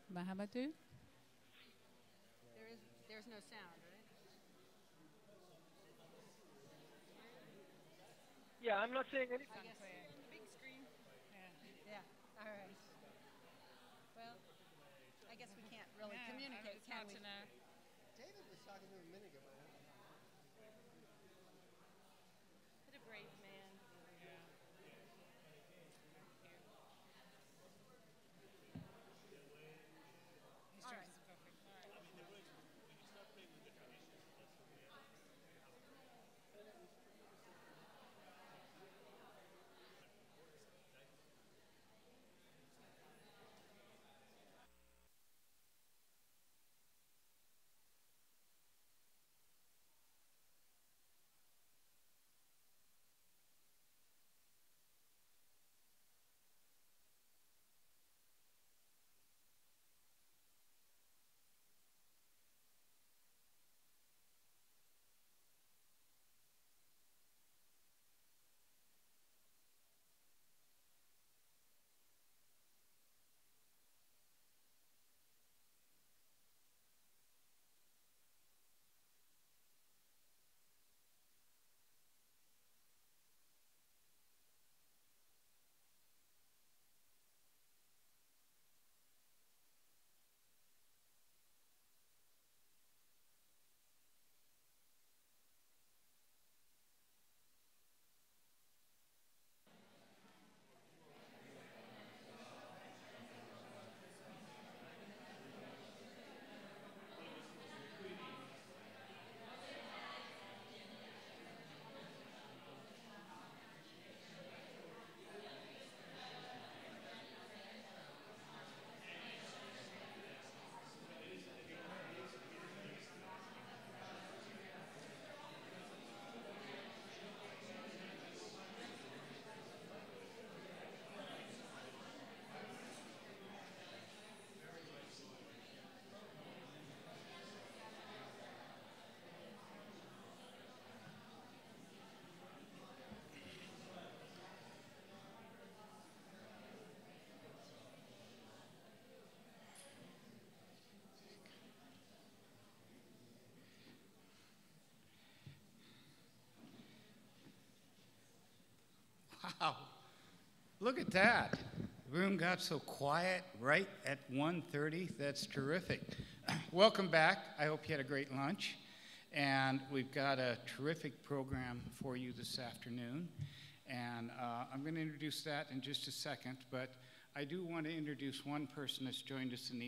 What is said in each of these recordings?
Mahamadou? There's no sound, right? Yeah, I'm not saying anything. I guess big screen. Yeah. All right. Well, I guess we can't really communicate, can we? David was talking to him a minute ago. What a brave man. All right. Wow, look at that. The room got so quiet right at 1:30. That's terrific. Welcome back. I hope you had a great lunch. And we've got a terrific program for you this afternoon. And I'm going to introduce that in just a second. But I do want to introduce one person that's joined us in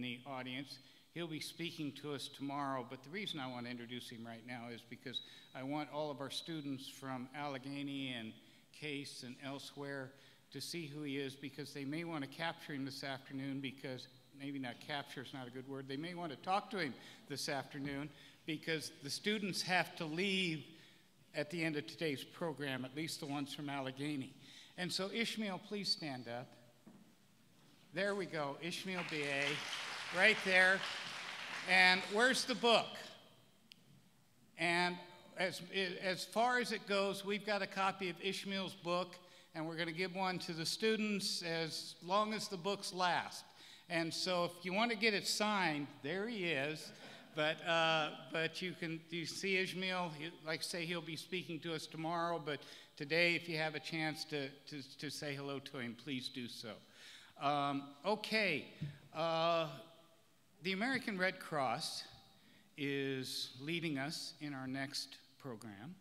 the audience. He'll be speaking to us tomorrow, but the reason I want to introduce him right now is because I want all of our students from Allegheny and Case and elsewhere to see who he is, because they may want to capture him this afternoon, because maybe not capture is not a good word. They may want to talk to him this afternoon, because the students have to leave at the end of today's program, at least the ones from Allegheny. And so Ishmael, please stand up. There we go, Ishmael B.A., right there. And where's the book? And as far as it goes, we've got a copy of Ishmael's book, and we're going to give one to the students as long as the books last. And so if you want to get it signed, there he is. But you see Ishmael, like I say, he'll be speaking to us tomorrow, but today, if you have a chance to say hello to him, please do so. The American Red Cross is leading us in our next program.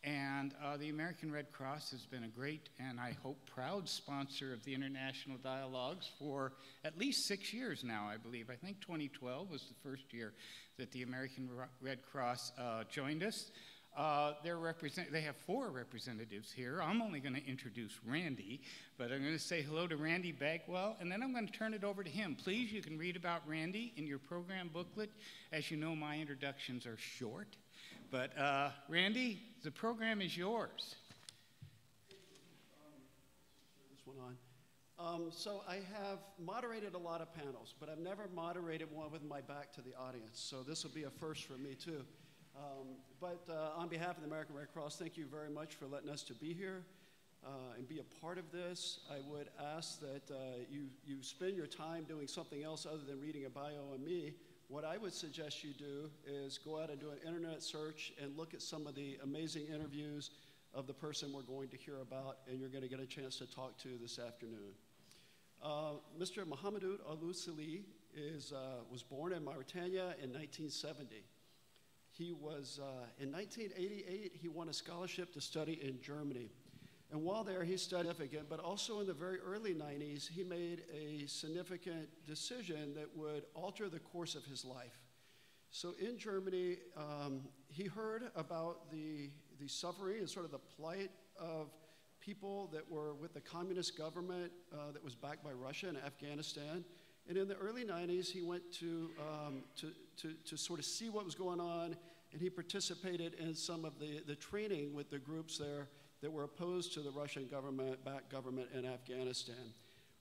And the American Red Cross has been a great and I hope proud sponsor of the International Dialogues for at least 6 years now, I believe. I think 2012 was the first year that the American Red Cross joined us. They have 4 representatives here. I'm only going to introduce Randy, but I'm going to say hello to Randy Bagwell, and then I'm going to turn it over to him. Please, you can read about Randy in your program booklet. As you know, my introductions are short. But Randy, the program is yours. This one on. So I have moderated a lot of panels, but I've never moderated one with my back to the audience. So this will be a first for me too. On behalf of the American Red Cross, thank you very much for letting us to be here. and be a part of this, I would ask that you spend your time doing something else other than reading a bio on me. What I would suggest you do is go out and do an internet search and look at some of the amazing interviews of the person we're going to hear about and you're going to get a chance to talk to this afternoon. Mr. Mohamedou Alousili was born in Mauritania in 1970. He was, in 1988, he won a scholarship to study in Germany. And while there, he studied significant, but also in the very early 90s, he made a significant decision that would alter the course of his life. So in Germany, he heard about the suffering and sort of the plight of people that were with the communist government that was backed by Russia and Afghanistan. And in the early 90s, he went to sort of see what was going on, and he participated in some of the training with the groups there that were opposed to the Russian government-backed government in Afghanistan.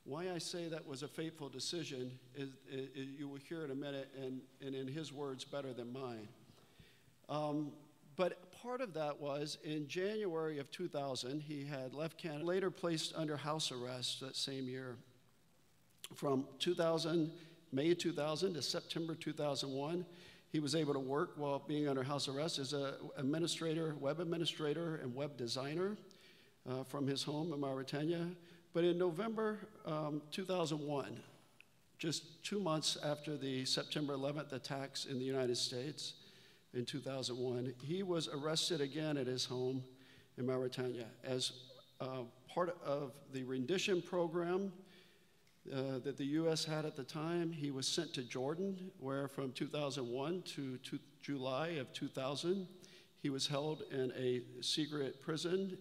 Why I say that was a fateful decision is you will hear in a minute, and in his words, better than mine. But part of that was in January of 2000, he had left Canada, later placed under house arrest that same year. From May 2000 to September 2001, he was able to work while being under house arrest as an administrator, web administrator, and web designer from his home in Mauritania. But in November 2001, just 2 months after the September 11th attacks in the United States in 2001, he was arrested again at his home in Mauritania as part of the rendition program that the U.S. had at the time. He was sent to Jordan, where from 2001 to July of 2000, he was held in a secret prison,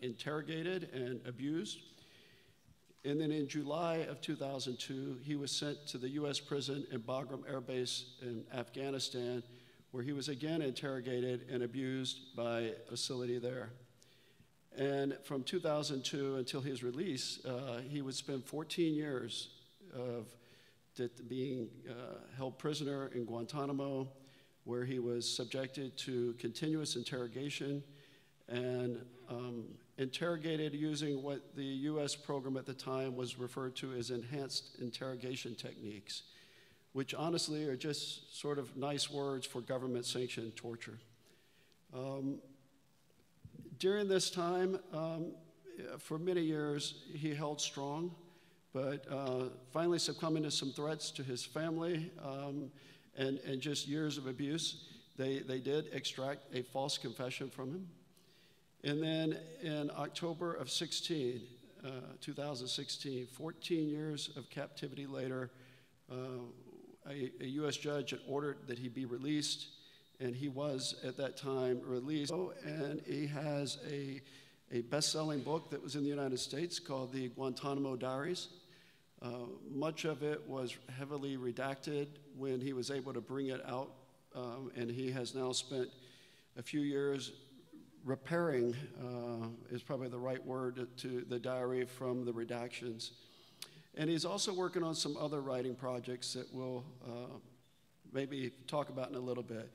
interrogated and abused. And then in July of 2002, he was sent to the U.S. prison in Bagram Air Base in Afghanistan, where he was again interrogated and abused by a facility there. And from 2002 until his release, he would spend 14 years of being held prisoner in Guantanamo, where he was subjected to continuous interrogation and interrogated using what the U.S. program at the time was referred to as enhanced interrogation techniques, which honestly are just sort of nice words for government-sanctioned torture. During this time, for many years, he held strong, but finally succumbing to some threats to his family and just years of abuse, they did extract a false confession from him. And then in October of 2016, 14 years of captivity later, a U.S. judge had ordered that he be released, and he was, at that time, released. And he has a best-selling book that was in the United States called The Guantanamo Diaries. Much of it was heavily redacted when he was able to bring it out, and he has now spent a few years repairing, is probably the right word, to the diary from the redactions. And he's also working on some other writing projects that we'll maybe talk about in a little bit.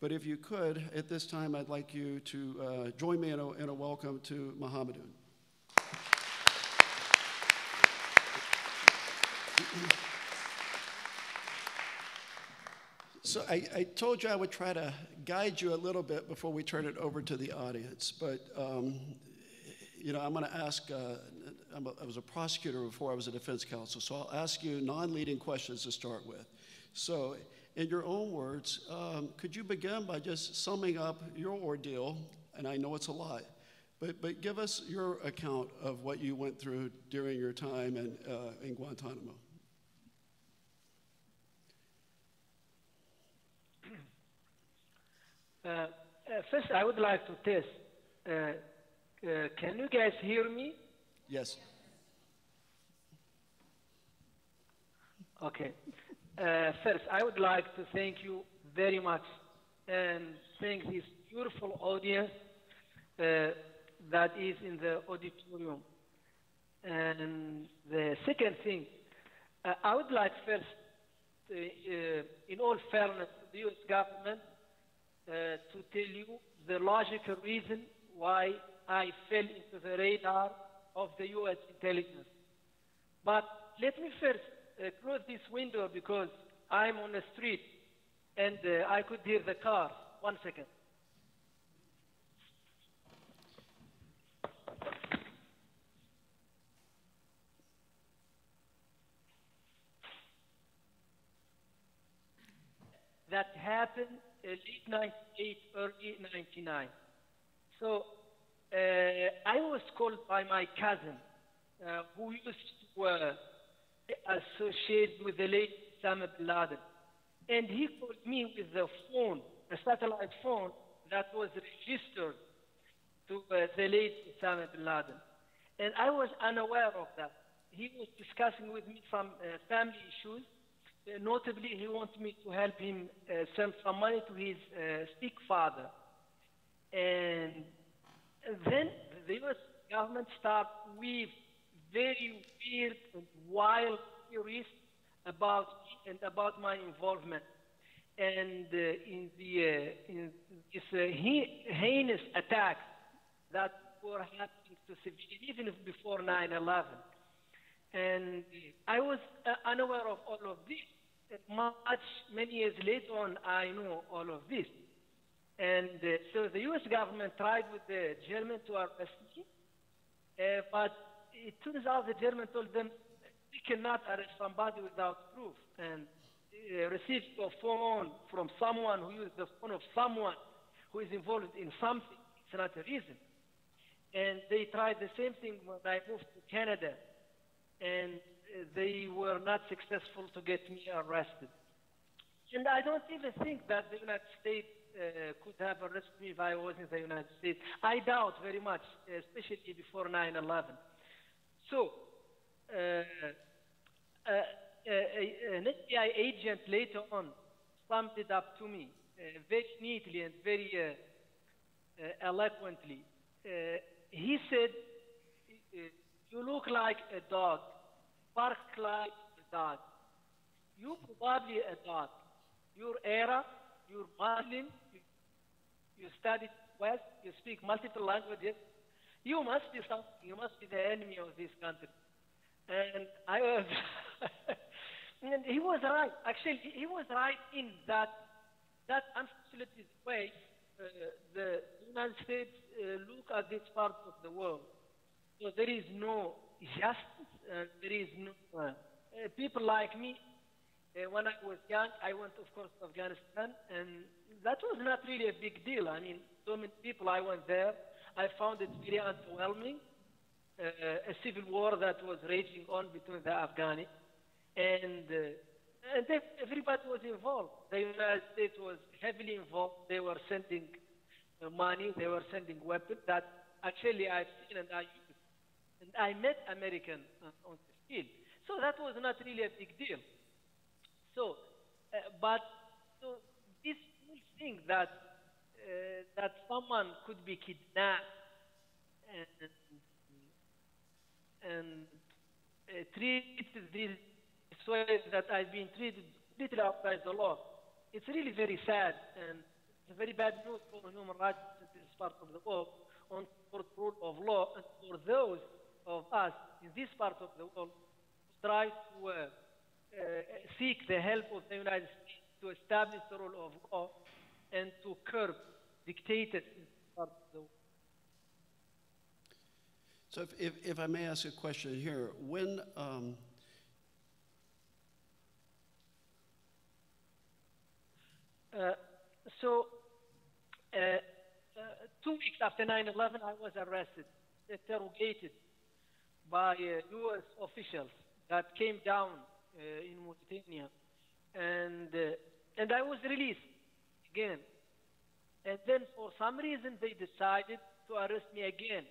But if you could, at this time, I'd like you to join me in a welcome to Mohamedou. So I told you I would try to guide you a little bit before we turn it over to the audience. But, you know, I'm going to ask, I was a prosecutor before I was a defense counsel, so I'll ask you non-leading questions to start with. So in your own words, could you begin by just summing up your ordeal? And I know it's a lot, but give us your account of what you went through during your time in Guantanamo. First, I would like to test. Can you guys hear me? Yes. Okay. First, I would like to thank you very much and thank this beautiful audience that is in the auditorium. And the second thing, I would like first, in all fairness to the U.S. government, to tell you the logical reason why I fell into the radar of the U.S. intelligence. But let me first close this window because I'm on the street and I could hear the car. 1 second. That happened late 98, early 99. So I was called by my cousin, who used to associate with the late Osama bin Laden. And he called me with the phone, a satellite phone that was registered to the late Osama bin Laden. And I was unaware of that. He was discussing with me some family issues. Notably, he wanted me to help him send some money to his sick father. And then the U.S. government started with very weird and wild theories about me and about my involvement. And in this heinous attacks that were happening to civilians, even before 9/11. And I was unaware of all of this. Many years later on, I know all of this. And so the U.S. government tried with the German to arrest me, but it turns out the German told them we cannot arrest somebody without proof. And received a phone from someone who used the phone of someone who is involved in something. It's not a reason. And they tried the same thing when I moved to Canada. And they were not successful to get me arrested. And I don't even think that the United States could have arrested me if I was in the United States. I doubt very much, especially before 9/11. So, an FBI agent later on summed it up to me very neatly and very eloquently. He said, you look like a dog, bark like a dog. You're probably a dog. You're Arab, you're Muslim, you studied West, you speak multiple languages. You must be something. You must be the enemy of this country. And I was, and he was right. Actually, he was right in that unfortunately way the United States look at this part of the world. So there is no justice. There is no people like me. When I was young, I went, of course, to Afghanistan, and that was not really a big deal. I mean, so many people, I went there. I found it very underwhelming, a civil war that was raging on between the Afghani, and everybody was involved. The United States was heavily involved. They were sending money. They were sending weapons that actually I've seen and I used. And I met Americans on the field. So that was not really a big deal. So, but this whole thing that someone could be kidnapped and treated this way that I've been treated completely outside the law, it's really very sad, and it's very bad news for human rights in this part of the world, on for the rule of law, and for those of us in this part of the world who try to seek the help of the United States to establish the rule of law and to curb dictators in this part of the world. So if I may ask a question here, when 2 weeks after 9/11, I was arrested, interrogated by U.S. officials that came down in Mauritania, and I was released again. And then for some reason they decided to arrest me again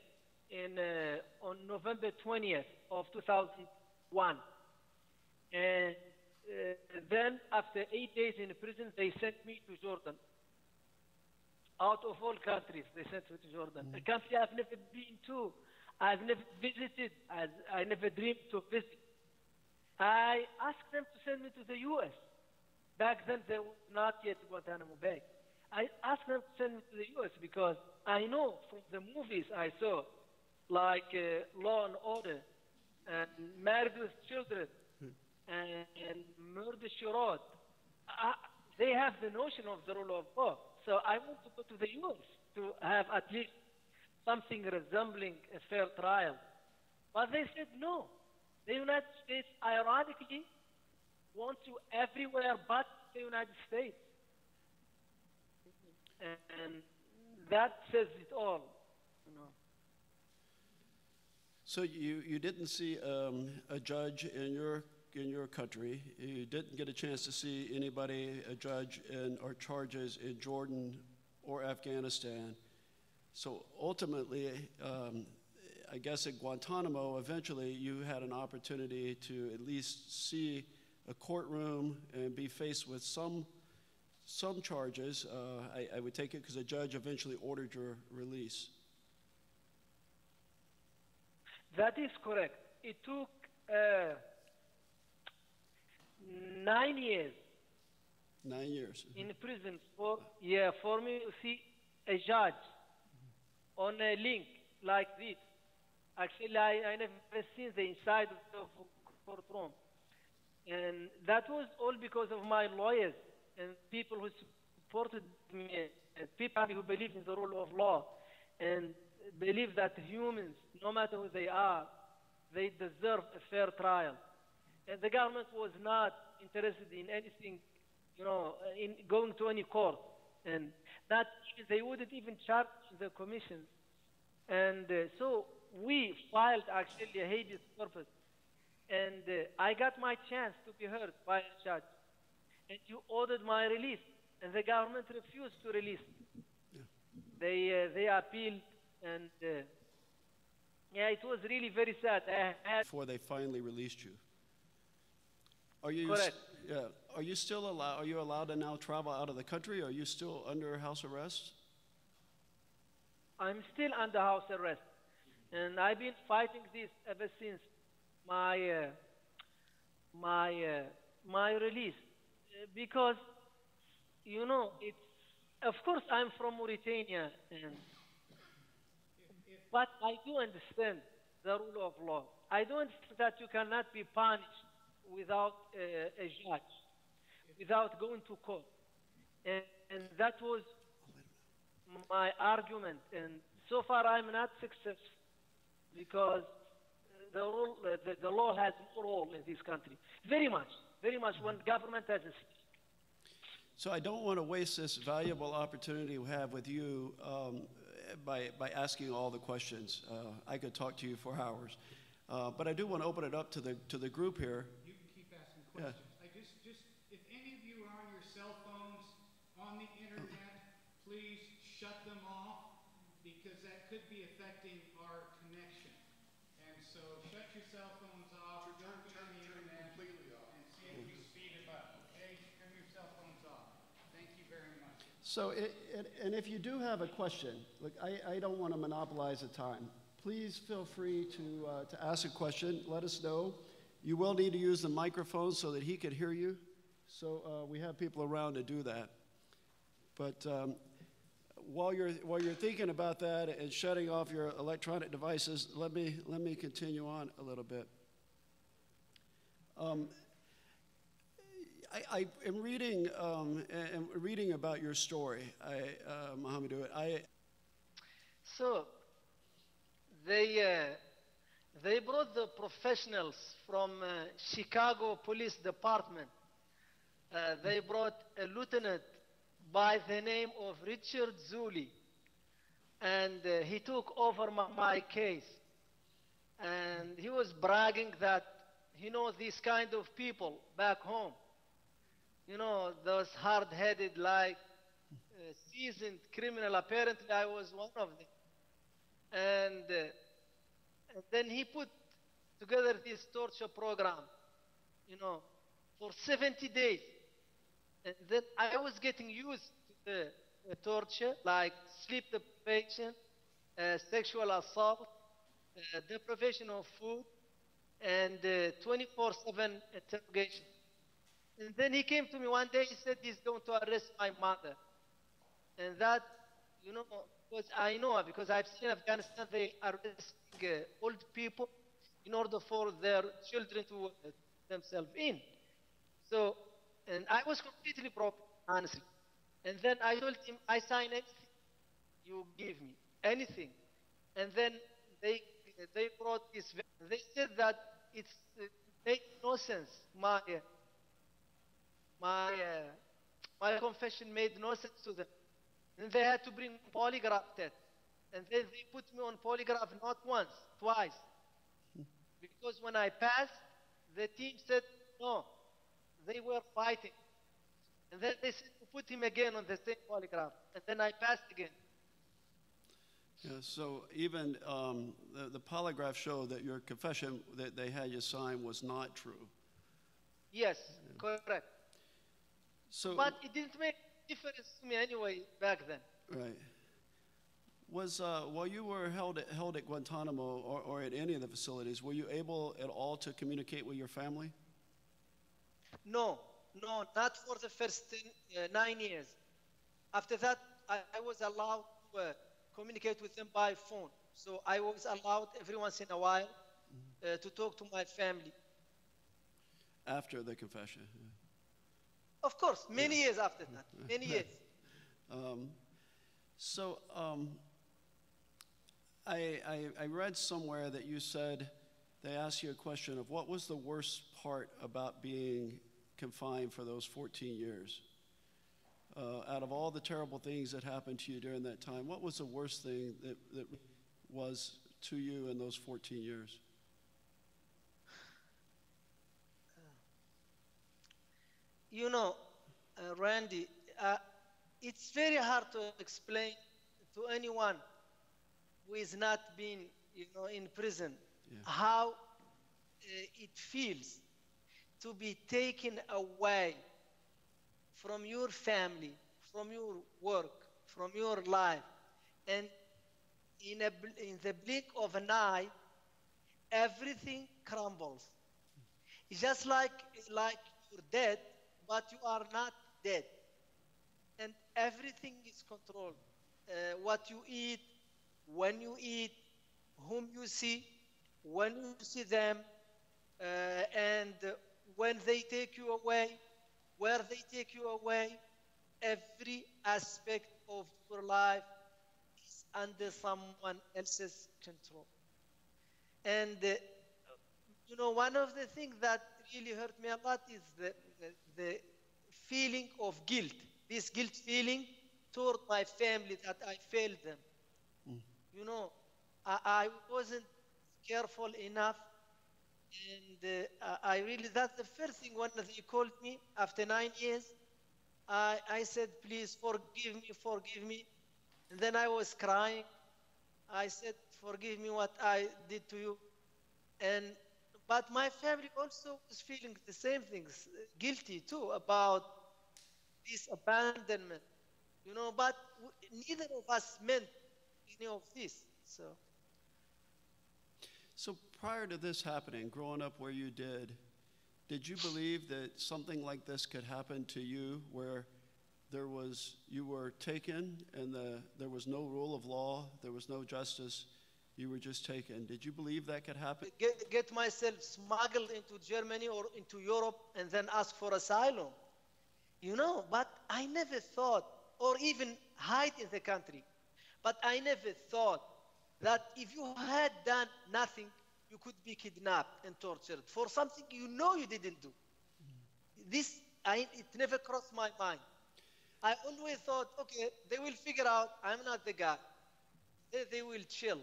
on November 20th of 2001. And then after 8 days in prison, they sent me to Jordan. Out of all countries, they sent me to Jordan. A country I've never been to, I've never visited, I never dreamed to visit. I asked them to send me to the U.S. Back then, there was not yet Guantanamo Bay. I asked them to send me to the U.S. because I know from the movies I saw, like Law and Order, and Married with Children, and Murder She Wrote. They have the notion of the rule of law. So I want to go to the U.S. to have at least something resembling a fair trial. But they said no. The United States, ironically, wants you everywhere but the United States. And that says it all. You know. So you didn't see a judge in your country. You didn't get a chance to see anybody, a judge or charges in Jordan or Afghanistan. So ultimately, I guess at Guantanamo, eventually you had an opportunity to at least see a courtroom and be faced with some charges. I would take it because a judge eventually ordered your release. That is correct. It took 9 years. 9 years. In prison for me to see a judge on a link like this. Actually, I never seen the inside of the courtroom. And that was all because of my lawyers and people who supported me, and people who believe in the rule of law and believe that humans, no matter who they are, they deserve a fair trial. And the government was not interested in anything, in going to any court. And that they wouldn't even charge the commission. And so we filed actually a habeas corpus. And I got my chance to be heard by a judge. And you ordered my release. And the government refused to release me. Yeah. They appealed. And it was really very sad. Before they finally released you. Are you correct? Are you still allowed? Are you allowed to now travel out of the country? Are you still under house arrest? I'm still under house arrest, and I've been fighting this ever since my release, because it's. Of course, I'm from Mauritania, but I do understand the rule of law. I do understand that you cannot be punished without a judge, without going to court. And that was my argument. And so far I'm not successful because the law has no role in this country. Very much when government has a stake. So I don't want to waste this valuable opportunity we have with you by asking all the questions. I could talk to you for hours. But I do want to open it up to the group here. You can keep asking questions. Yeah. I just if any of you are on your cell phones, on the internet, please shut them off, because that could be affecting our connection. And so shut your cell phones off, don't be on the internet, completely off, and see if you speed it up. Okay? Turn your cell phones off. Thank you very much. So, and if you do have a question, look, I don't want to monopolize the time. Please feel free to ask a question. Let us know. You will need to use the microphone so that he could hear you. So we have people around to do that. But while you're thinking about that and shutting off your electronic devices, let me continue on a little bit. I am reading about your story, Mohamedou. So they brought the professionals from Chicago Police Department. They brought a lieutenant by the name of Richard Zuli, and he took over my case. And he was bragging that he knows these kind of people back home. Those hard-headed, seasoned criminal. Apparently, I was one of them. And then he put together this torture program, for 70 days. And then I was getting used to the torture, like sleep deprivation, sexual assault, deprivation of food, and 24/7 interrogation. And then he came to me one day, he said he's going to arrest my mother. And that, because I know, because I've seen Afghanistan, they are arresting old people in order for their children to themselves in. So, and I was completely broken, honestly. And then I told him, I sign anything you give me, anything. And then they they brought this. They said that it's made no sense. My confession made no sense to them. And they had to bring polygraph test. And then they put me on polygraph not once, twice. Because when I passed, the team said no. They were fighting. And then they said to put him again on the same polygraph. And then I passed again. Yeah, so even the polygraph showed that your confession that they had you sign was not true. Yes, correct. So, but it didn't make a difference to me anyway back then. Right. Was while you were held at Guantanamo or at any of the facilities, were you able at all to communicate with your family? No, not for the first 9 years. After that, I was allowed to communicate with them by phone. So I was allowed every once in a while to talk to my family. After the confession? Yeah. Of course, many years after that, many years. I read somewhere that you said they asked you a question of what was the worst part about being confined for those 14 years? Out of all the terrible things that happened to you during that time, what was the worst thing that was to you in those 14 years? You know, Randy, it's very hard to explain to anyone who is not been, in prison, how it feels to be taken away from your family, from your work, from your life, and in the blink of an eye, everything crumbles. It's just like you're dead, but you are not dead. And everything is controlled. What you eat, when you eat, whom you see, when you see them, and when they take you away, where they take you away, every aspect of your life is under someone else's control. And, one of the things that really hurt me a lot is the feeling of guilt, this guilt feeling toward my family that I failed them. I wasn't careful enough, and I really, that's the first thing when they called me after 9 years. I said, please forgive me. And then I was crying. I said, forgive me what I did to you. But my family also was feeling the same things, guilty too, about this abandonment, but neither of us meant any of this, So prior to this happening, growing up where you did you believe that something like this could happen to you where you were taken and there was no rule of law, there was no justice, you were just taken? Did you believe that could happen? Get myself smuggled into Germany or into Europe and then ask for asylum. But I never thought, or even hide in the country, but I never thought that if you had done nothing, you could be kidnapped and tortured for something you didn't do. It never crossed my mind. I always thought, okay, they will figure out I'm not the guy. They will chill.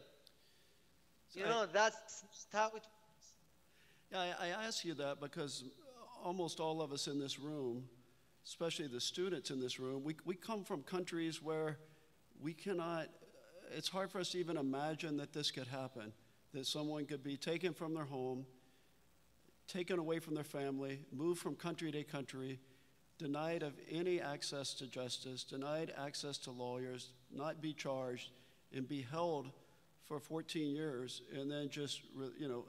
That's how it works. Yeah, I ask you that because almost all of us in this room, especially the students in this room, we come from countries where we cannot, it's hard for us to even imagine that this could happen, that someone could be taken from their home, taken away from their family, moved from country to country, denied of any access to justice, denied access to lawyers, not be charged, and be held for 14 years, and then just,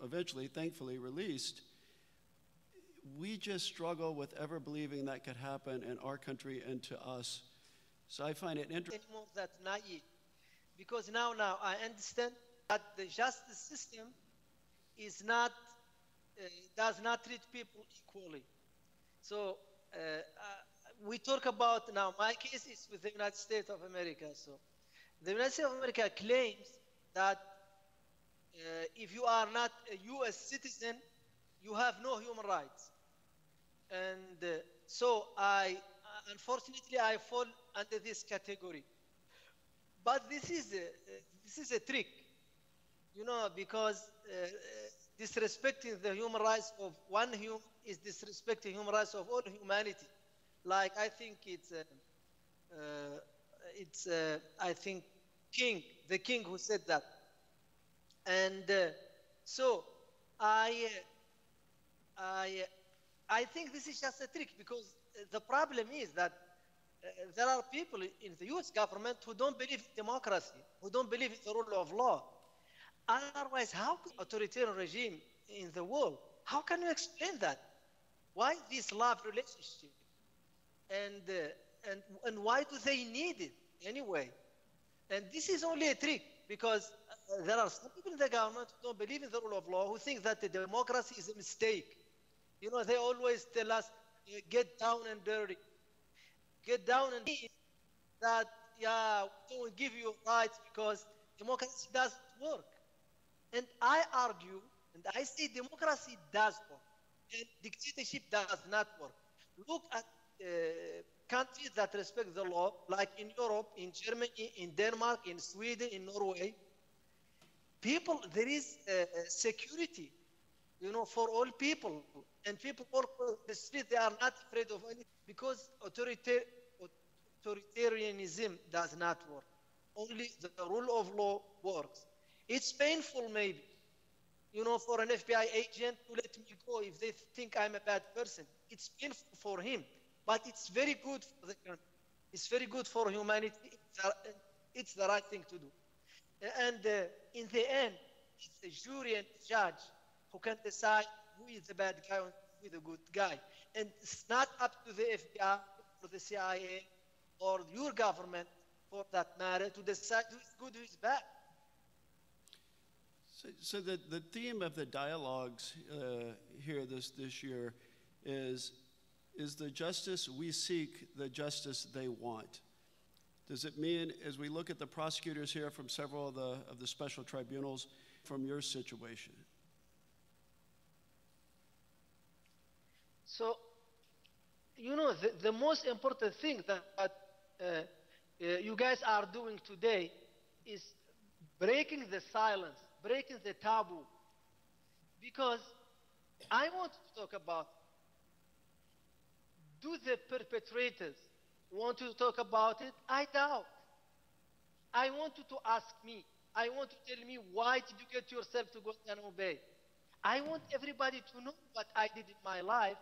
eventually, thankfully, released. We just struggle with ever believing that could happen in our country and to us. So I find it interesting. Anymore that naive. because now I understand that the justice system is not, does not treat people equally. So we talk about, now my case is with the United States of America. So the United States of America claims that if you are not a US citizen, you have no human rights. And so unfortunately, I fall under this category. But this is a trick, you know, because disrespecting the human rights of one human is disrespecting human rights of all humanity. Like I think I think the king who said that. And so I think this is just a trick, because the problem is that there are people in the US government who don't believe in democracy, who don't believe in the rule of law. Otherwise, how could authoritarian regime in the world, how can you explain that? Why this love relationship? And why do they need it anyway? And this is only a trick, because there are some people in the government who don't believe in the rule of law, who think that the democracy is a mistake. You know, they always tell us, get down and dirty. Get down and dirty, that, yeah, we don't give you rights because democracy doesn't work. And I argue, and I say democracy does work, and dictatorship does not work. Look at countries that respect the law, like in Europe, in Germany, in Denmark, in Sweden, in Norway. People, there is security, you know, for all people. And people walk on the street, they are not afraid of anything, because authoritarianism does not work. Only the rule of law works. It's painful, maybe, you know, for an FBI agent to let me go if they think I'm a bad person. It's painful for him, but it's very good for the country. It's very good for humanity. It's the right thing to do. And in the end, it's the jury and the judge who can decide who is the bad guy and who is the good guy. And it's not up to the FBI or the CIA or your government, for that matter, to decide who is good, who is bad. So the theme of the dialogues here this year is the justice we seek, the justice they want? Does it mean, as we look at the prosecutors here from several of the special tribunals, from your situation? So, you know, the most important thing that you guys are doing today is breaking the silence, breaking the taboo. Because I want to talk about, do the perpetrators want to talk about it? I doubt. I want you to ask me. I want to tell me, why did you get yourself to Guantanamo Bay? I want everybody to know what I did in my life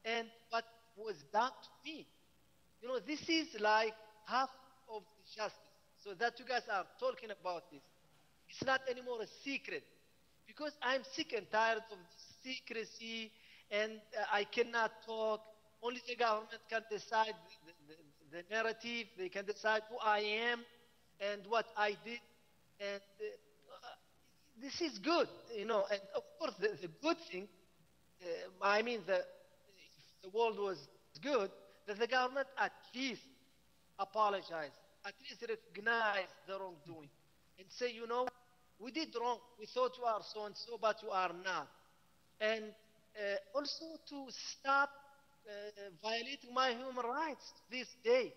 and what was done to me. You know, this is like half of the justice. So that you guys are talking about this. It's not anymore a secret. Because I'm sick and tired of the secrecy, and I cannot talk. Only the government can decide the narrative. They can decide who I am and what I did. And this is good, you know. And of course, the good thing, I mean, the world was good, that the government at least apologized, at least recognize the wrongdoing, and say, you know, we did wrong. We thought you are so-and-so, but you are not. And also to stop violating my human rights this day.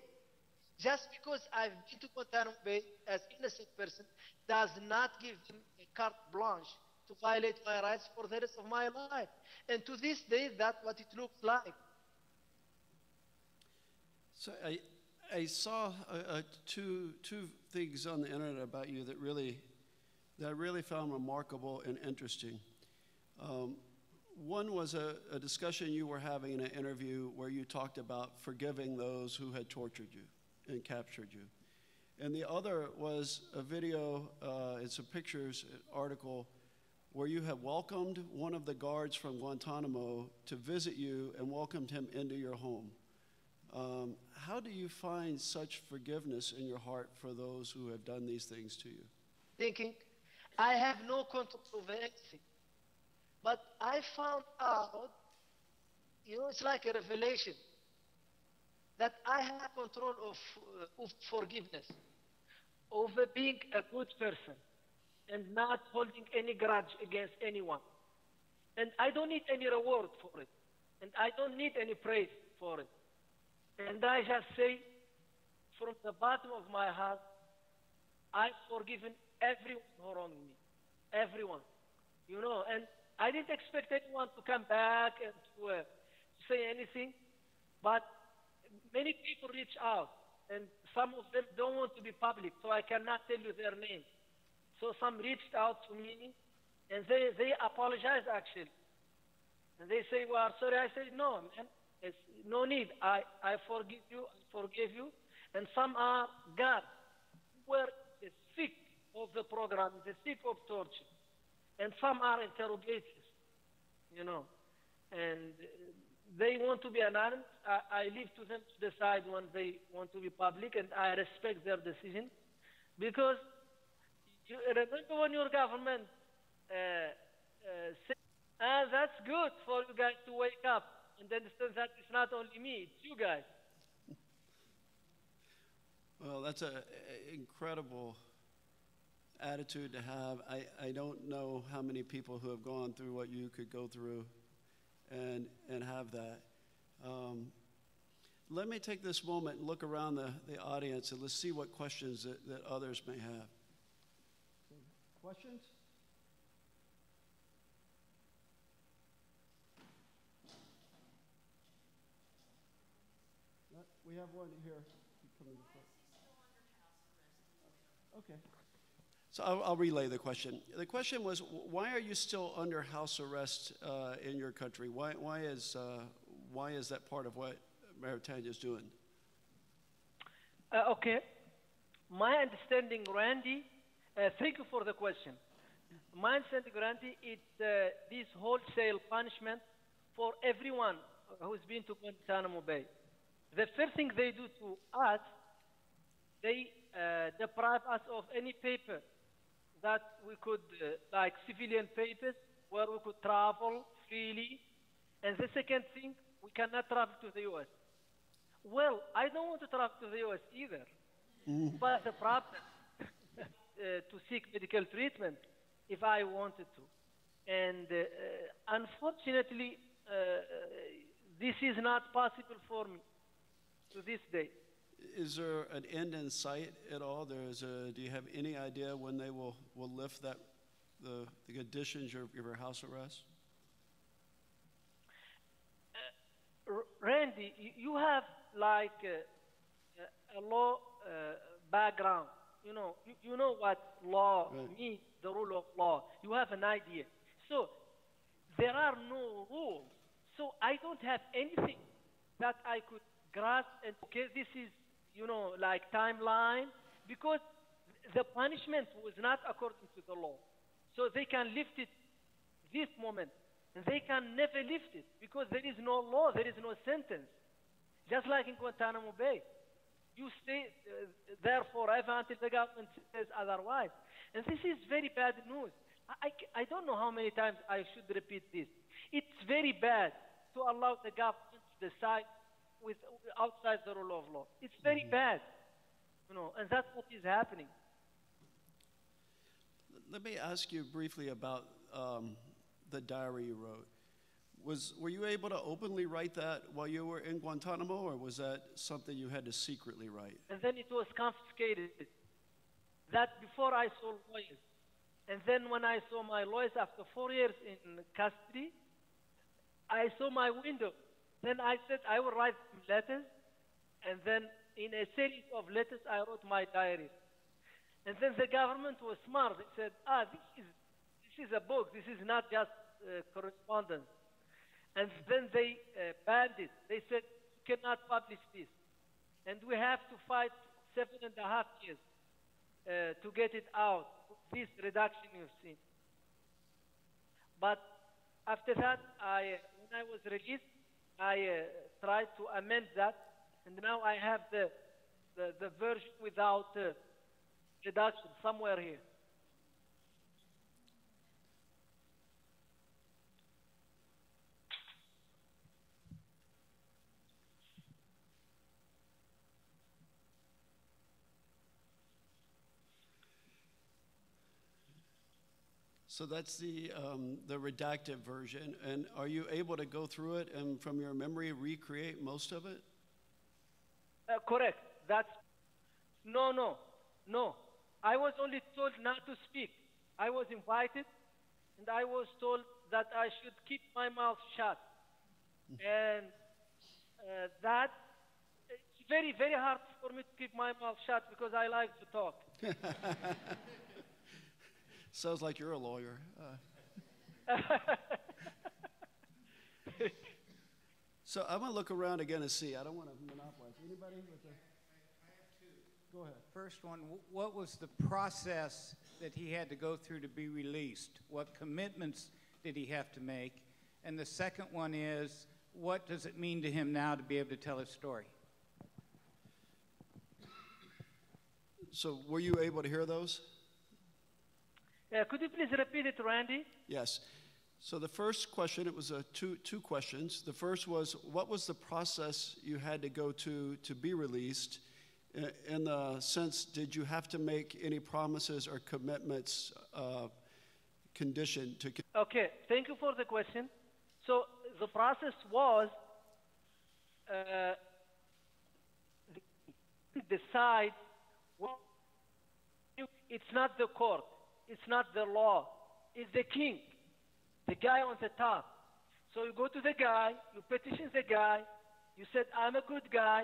Just because I've been to Guantanamo Bay as innocent person does not give them a carte blanche to violate my rights for the rest of my life. And to this day, that's what it looks like. So I saw two things on the internet about you that I really found remarkable and interesting. One was a discussion you were having in an interview where you talked about forgiving those who had tortured you and captured you. And the other was a video, it's a pictures article, where you have welcomed one of the guards from Guantanamo to visit you and welcomed him into your home. How do you find such forgiveness in your heart for those who have done these things to you? Thinking, I have no control over anything. But I found out, it's like a revelation, that I have control of forgiveness, over being a good person, and not holding any grudge against anyone. And I don't need any reward for it. And I don't need any praise for it. And I just say, from the bottom of my heart, I've forgiven everyone who wronged me. Everyone. And I didn't expect anyone to come back and to say anything. But many people reach out. And some of them don't want to be public, so I cannot tell you their names. So some reached out to me, and they apologized, actually. And they say, well, sorry. I said, no, man, it's no need. I forgive you, I forgive you. And some are God, who were sick of the program, the sick of torture. And some are interrogators, And they want to be anonymous. I leave to them to decide when they want to be public, and I respect their decision. Because you remember when your government said, that's good for you guys to wake up and understand that it's not only me, it's you guys. Well, that's an incredible attitude to have. I don't know how many people who have gone through what you could go through and have that. Let me take this moment and look around the audience, and let's see what questions that others may have. Questions? We have one here. Come in the front. Okay. So I'll relay the question. The question was, why are you still under house arrest in your country? Why is that part of what Mayor Tanya is doing? Okay. My understanding, Randy, thank you for the question. My understanding, Randy, it's this wholesale punishment for everyone who's been to Guantanamo Bay. The first thing they do to us, they deprive us of any paper that we could, like civilian papers, where we could travel freely. And the second thing, we cannot travel to the U.S. Well, I don't want to travel to the U.S. either. But the problem to seek medical treatment if I wanted to. And unfortunately, this is not possible for me to this day. Is there an end in sight at all? Do you have any idea when they will lift the conditions of your house arrest? Randy, you have like a law background. You know what law means, the rule of law. You have an idea. So there are no rules. So I don't have anything that I could grasp and, okay, this is, like timeline, because the punishment was not according to the law. So they can lift it this moment, and they can never lift it because there is no law, there is no sentence. Just like in Guantanamo Bay. You stay there forever until the government says otherwise. And this is very bad news. I don't know how many times I should repeat this. It's very bad to allow the government to decide outside the rule of law. It's very bad, and that's what is happening. Let me ask you briefly about the diary you wrote. Were you able to openly write that while you were in Guantanamo, or was that something you had to secretly write? And then it was confiscated. That before I saw lawyers. And then when I saw my lawyers after 4 years in custody, I saw my window. Then I said I will write letters, and then in a series of letters I wrote my diary. And then the government was smart. They said, this is a book. This is not just correspondence. And then they banned it. They said, you cannot publish this. And we have to fight 7.5 years to get it out, this reduction you've seen. But after that, when I was released, I tried to amend that, and now I have the version without reduction somewhere here. So that's the redacted version. And are you able to go through it and from your memory recreate most of it? Correct. No. I was only told not to speak. I was invited, and I was told that I should keep my mouth shut. And that, it's very, very hard for me to keep my mouth shut because I like to talk. Sounds like you're a lawyer. So I'm going to look around again and see. I don't want to monopolize. Anybody with a... I have two. Go ahead. First one, what was the process that he had to go through to be released? What commitments did he have to make? And the second one is, what does it mean to him now to be able to tell his story? So were you able to hear those? Could you please repeat it, Randy? Yes. So the first question, it was two questions. The first was, what was the process you had to go to be released? In the sense, did you have to make any promises or commitments conditioned to... Okay, thank you for the question. So the process was decide, it's not the court, it's not the law, it's the king, the guy on the top. So you go to the guy, you petition the guy, you said, I'm a good guy,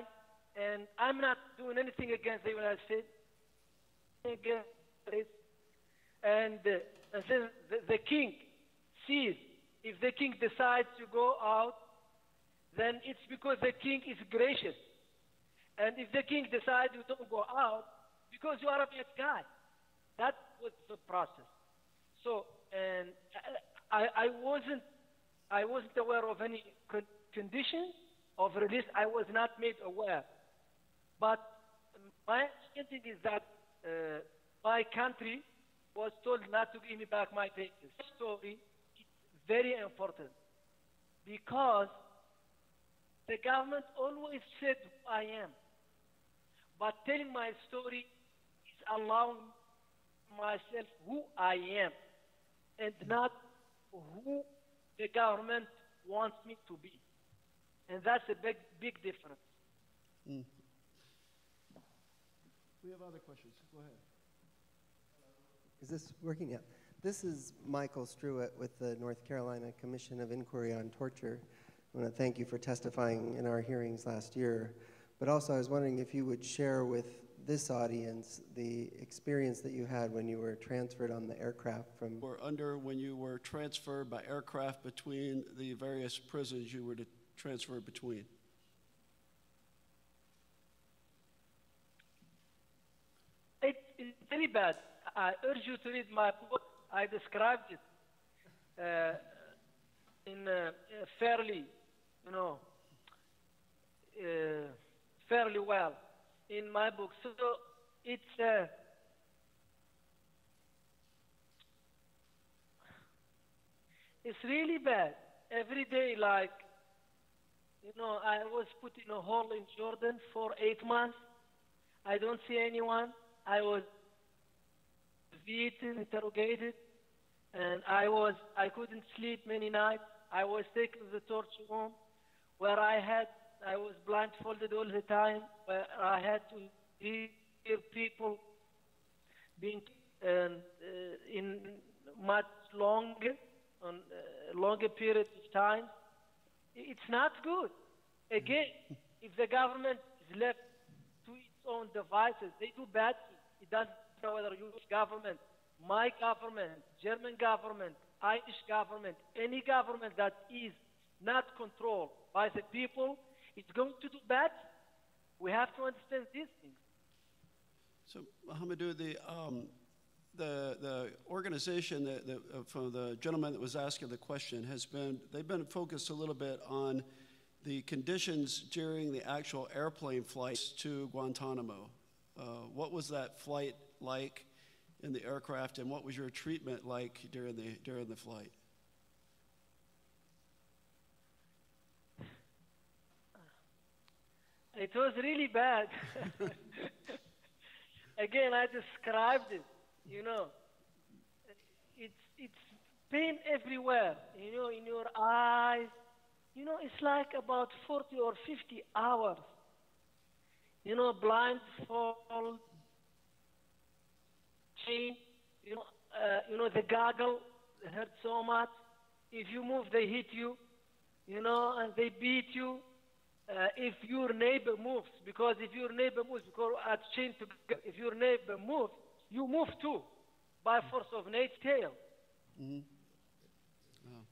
and I'm not doing anything against the United States. And then the king sees, if the king decides to go out, then it's because the king is gracious. And if the king decides you don't go out, because you are a bad guy. That was the process. So, and I wasn't aware of any conditions of release. I was not made aware. But my understanding is that my country was told not to give me back my papers. This story is very important because the government always said who I am. But telling my story is allowing myself who I am and not who the government wants me to be. And that's a big, big difference. Mm. We have other questions. Go ahead. Is this working? Yeah. This is Michael Struett with the North Carolina Commission of Inquiry on Torture. I want to thank you for testifying in our hearings last year. But also I was wondering if you would share with this audience the experience that you had when you were transferred on the aircraft from... Or under when you were transferred by aircraft between the various prisons you were to transfer between. It's very bad. I urge you to read my book. I described it in fairly, fairly well in my book. So it's really bad. Every day, like, I was put in a hole in Jordan for 8 months. I don't see anyone. I was beaten, interrogated, and I couldn't sleep many nights. I was taken to the torture room where I was blindfolded all the time, where I had to hear people being in much longer, on longer periods of time. It's not good. Again, if the government is left to its own devices, they do bad things. It doesn't matter whether U.S. government, my government, German government, Irish government, any government that is not controlled by the people, it's going to do bad. We have to understand these things. So, Mohamedou, the organization from the gentleman that was asking the question they've been focused a little bit on the conditions during the actual airplane flights to Guantanamo. What was that flight like in the aircraft, and what was your treatment like during the flight? It was really bad. Again, I described it, you know. It's pain everywhere, you know, in your eyes. You know, it's like about 40 or 50 hours. You know, blindfold, chain, you know, the goggle hurt so much. If you move, they hit you, you know, and they beat you. If your neighbor moves, because if your neighbor moves, because at chain together, if your neighbor moves, you move too, by force of nature tail. Mm-hmm. Oh.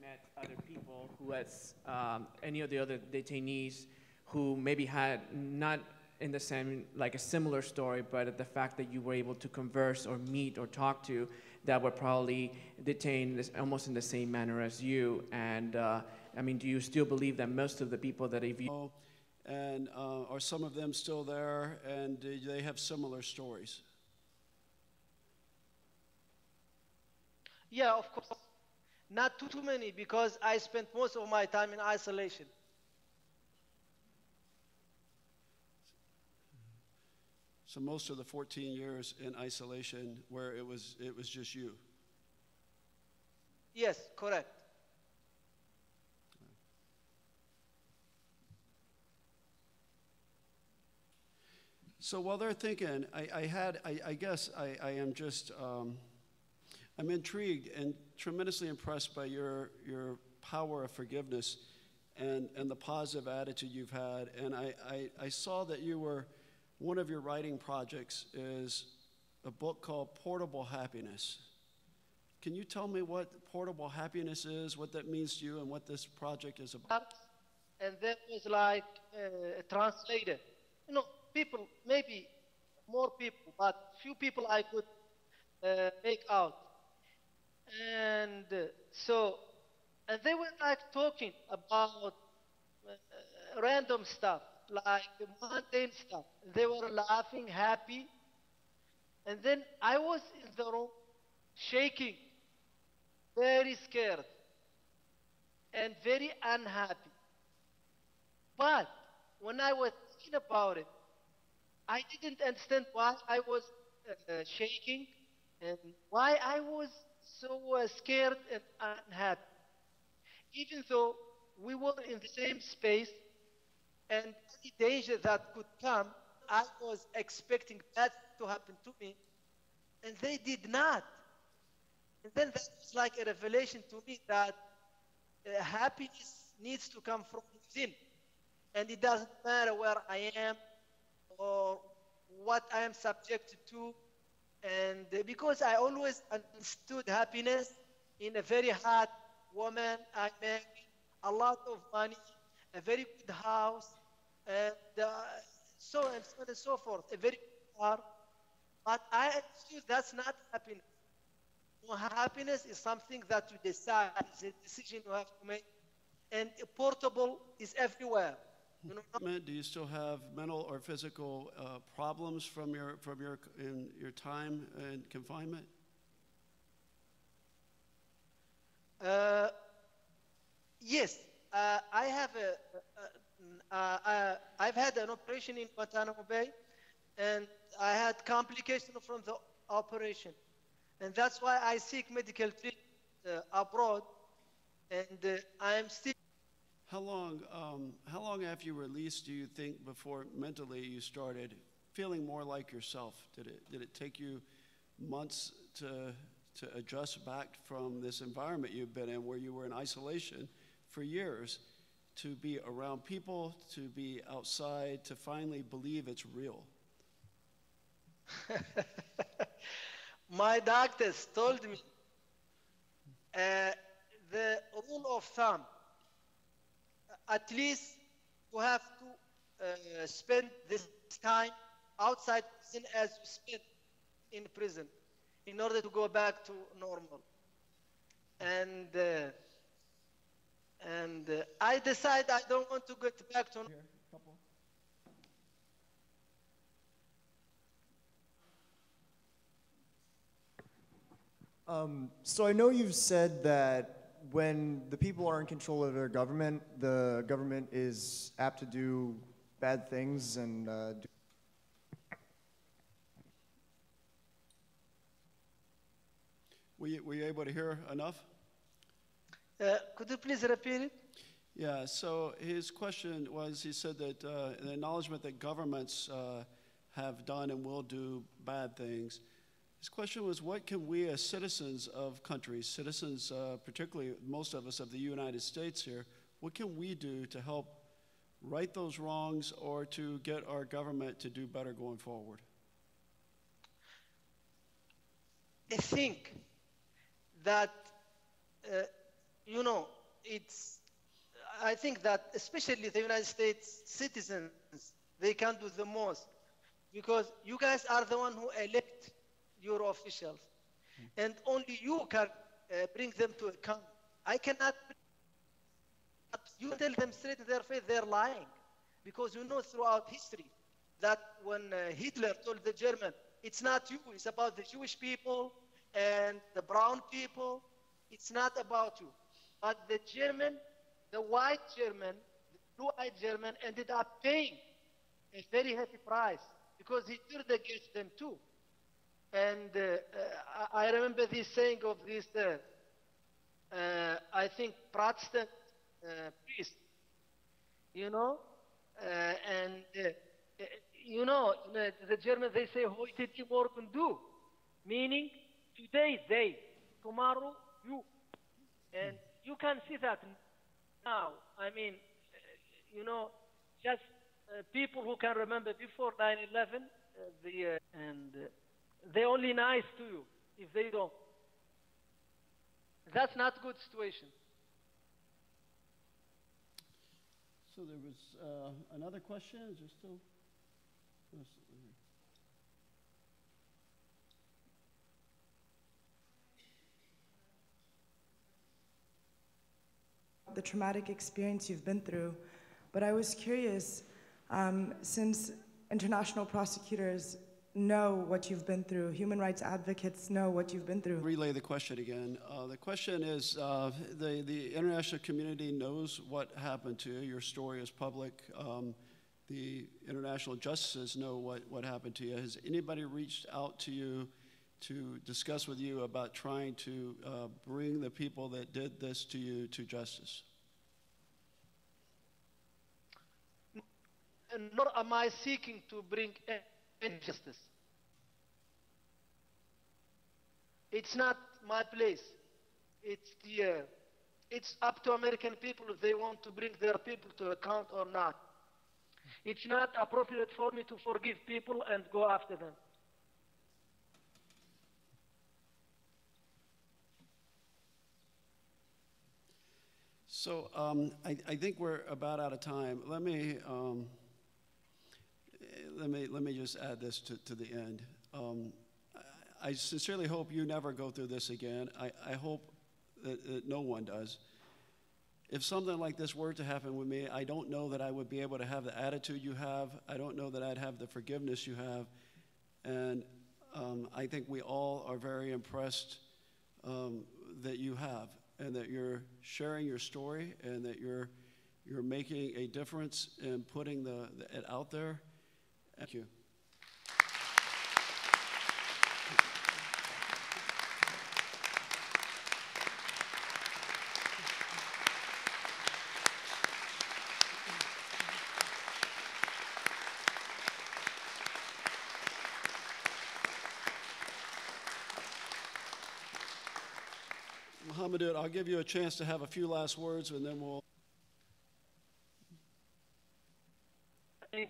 Met other people who has any of the other detainees who maybe had not in the same, like a similar story, but the fact that you were able to converse or meet or talk to that were probably detained almost in the same manner as you. And I mean, do you still believe that most of the people that have you... And are some of them still there, and do they have similar stories? Yeah, of course. Not too many, because I spent most of my time in isolation. So most of the 14 years in isolation where it was just you? Yes, correct. So while they're thinking, I guess I am just... I'm intrigued and tremendously impressed by your power of forgiveness and the positive attitude you've had. And I saw that one of your writing projects is a book called Portable Happiness. Can you tell me what portable happiness is, what that means to you, and what this project is about? And that was like translated. You know, people, maybe more people, but few people I could make out. And and they were like talking about random stuff, like mundane stuff. They were laughing, happy. And then I was in the room, shaking, very scared, and very unhappy. But when I was thinking about it, I didn't understand why I was shaking and why I was so scared and unhappy. Even though we were in the same space and any danger that could come, I was expecting that to happen to me, and they did not. And then that was like a revelation to me that happiness needs to come from within. And it doesn't matter where I am or what I am subjected to. And because I always understood happiness in a very hot woman I married, a lot of money, a very good house, and so on and so forth, a very good car. But I understood that's not happiness. No, happiness is something that you decide, it's a decision you have to make. And portable is everywhere. You know? Do you still have mental or physical problems from your time in confinement? Yes, I have I've had an operation in Guantanamo Bay, and I had complications from the operation, and that's why I seek medical treatment abroad, and I am still. How long after you were released do you think before mentally you started feeling more like yourself? Did it take you months to adjust back from this environment you've been in, where you were in isolation for years, to be around people, to be outside, to finally believe it's real? My doctors told me the rule of thumb, at least you have to spend this time outside prison as you spent in prison in order to go back to normal. And I decide I don't want to get back to normal. So I know you've said that when the people are in control of the government is apt to do bad things and Were you able to hear enough? Could you please repeat it? Yeah, so his question was, he said that an acknowledgement that governments have done and will do bad things. His question was, what can we as citizens of countries, citizens, particularly most of us of the United States here, what can we do to help right those wrongs or to get our government to do better going forward? I think that, I think that especially the United States citizens, they can do the most because you guys are the one who elect your officials, and only you can bring them to account. I cannot. You tell them straight in their face they're lying, because you know throughout history that when Hitler told the German, it's not you, it's about the Jewish people and the brown people, it's not about you. But the German, the white German, the blue-eyed German ended up paying a very heavy price because he turned against them too. And I remember this saying of this, I think, Protestant priest, the Germans, they say, heute die morgen du, meaning today they, tomorrow you. And you can see that now. I mean, just people who can remember before 9/11, they're only nice to you if they don't. That's not a good situation. So there was another question. Is there still? The traumatic experience you've been through, but I was curious, since international prosecutors know what you've been through, human rights advocates know what you've been through. Relay the question again. The question is, the international community knows what happened to you. Your story is public. The international justices know what happened to you. Has anybody reached out to you to discuss with you about trying to bring the people that did this to you to justice? Nor am I seeking to bring injustice. It's not my place. It's up to American people if they want to bring their people to account or not. It's not appropriate for me to forgive people and go after them. So I think we're about out of time. Let me just add this to the end. I sincerely hope you never go through this again. I hope that no one does. If something like this were to happen with me, I don't know that I would be able to have the attitude you have. I don't know that I'd have the forgiveness you have. And I think we all are very impressed that you have, and that you're sharing your story, and that you're making a difference in putting it out there. Thank you. Mohammed, I'll give you a chance to have a few last words, and then we'll.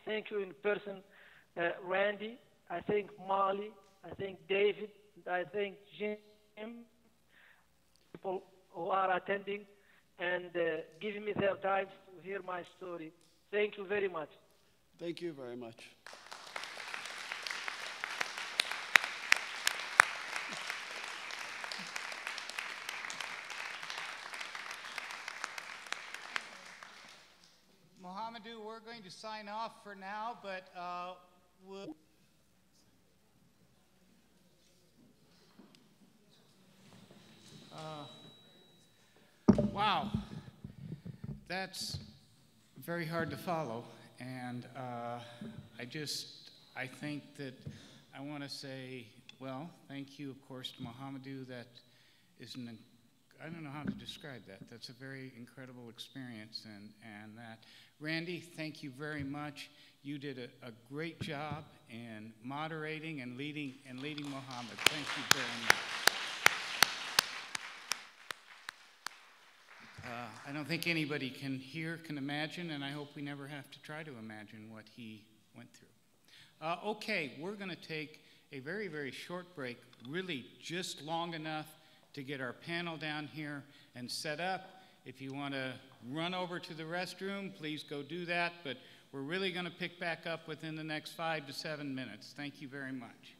Thank you in person, Randy. I thank Molly. I thank David. I thank Jim. People who are attending and giving me their time to hear my story. Thank you very much. Thank you very much. Mohamedou, we're going to sign off for now, but we'll... Wow, that's very hard to follow, and I think that I want to say, well, thank you, of course, to Mohamedou. That is I don't know how to describe that. That's a very incredible experience, and that. Randy, thank you very much. You did a great job in moderating and leading Mohammed. Thank you very much. I don't think anybody can imagine, and I hope we never have to try to imagine what he went through. Okay, we're going to take a very, very short break, really just long enough to get our panel down here and set up. If you want to run over to the restroom, please go do that, but we're really going to pick back up within the next 5 to 7 minutes. Thank you very much.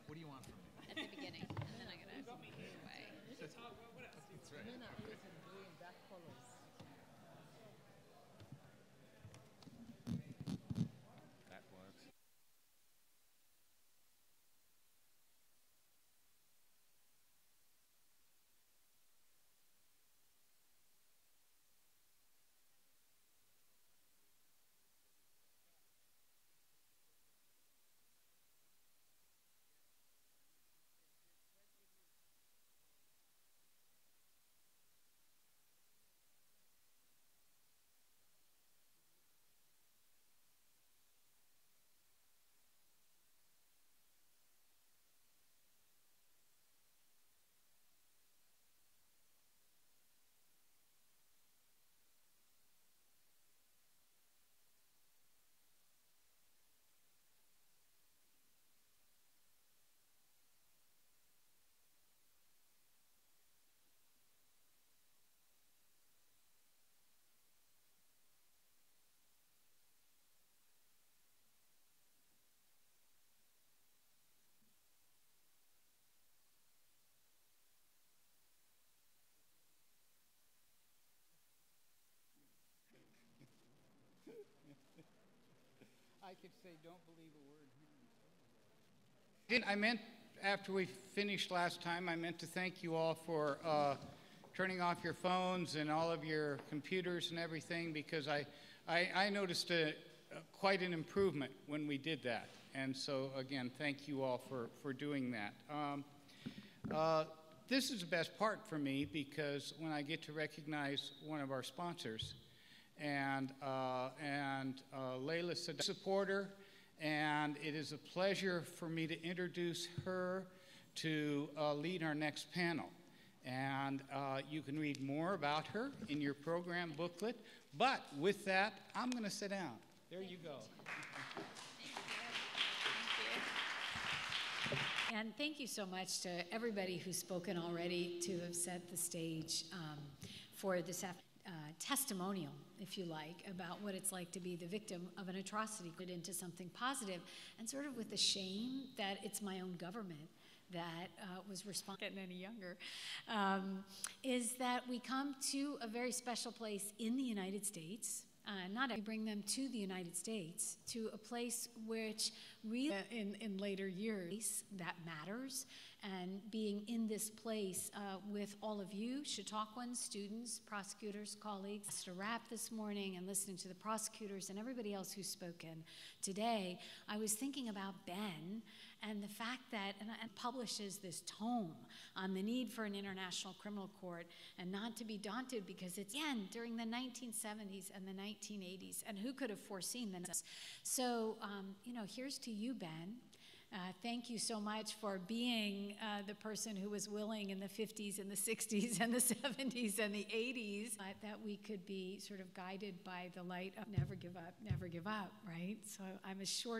What do you want from me? At the beginning, and then I'm gonna move away. That's right. That works. I could say, don't believe a word. I meant, after we finished last time, I meant to thank you all for turning off your phones and all of your computers and everything, because I noticed quite an improvement when we did that. And so, again, thank you all for doing that. This is the best part for me, because when I get to recognize one of our sponsors, and Layla is a supporter, and it is a pleasure for me to introduce her to lead our next panel. And you can read more about her in your program booklet. But with that, I'm going to sit down. There you go. And thank you so much to everybody who's spoken already to have set the stage for this testimonial, if you like, about what it's like to be the victim of an atrocity, put into something positive, and sort of with the shame that it's my own government that was responsible, getting any younger, is that we come to a very special place in the United States. Not we bring them to the United States, to a place which really, in later years, that matters. And being in this place with all of you, Chautauquans, students, prosecutors, colleagues, to wrap this morning and listening to the prosecutors and everybody else who's spoken today, I was thinking about Ben and the fact that, and publishes this tome on the need for an international criminal court, and not to be daunted, because it's, again, during the 1970s and the 1980s, and who could have foreseen this? So, you know, here's to you, Ben. Thank you so much for being the person who was willing in the 50s and the 60s and the 70s and the 80s that we could be sort of guided by the light of never give up, right? So I'm as short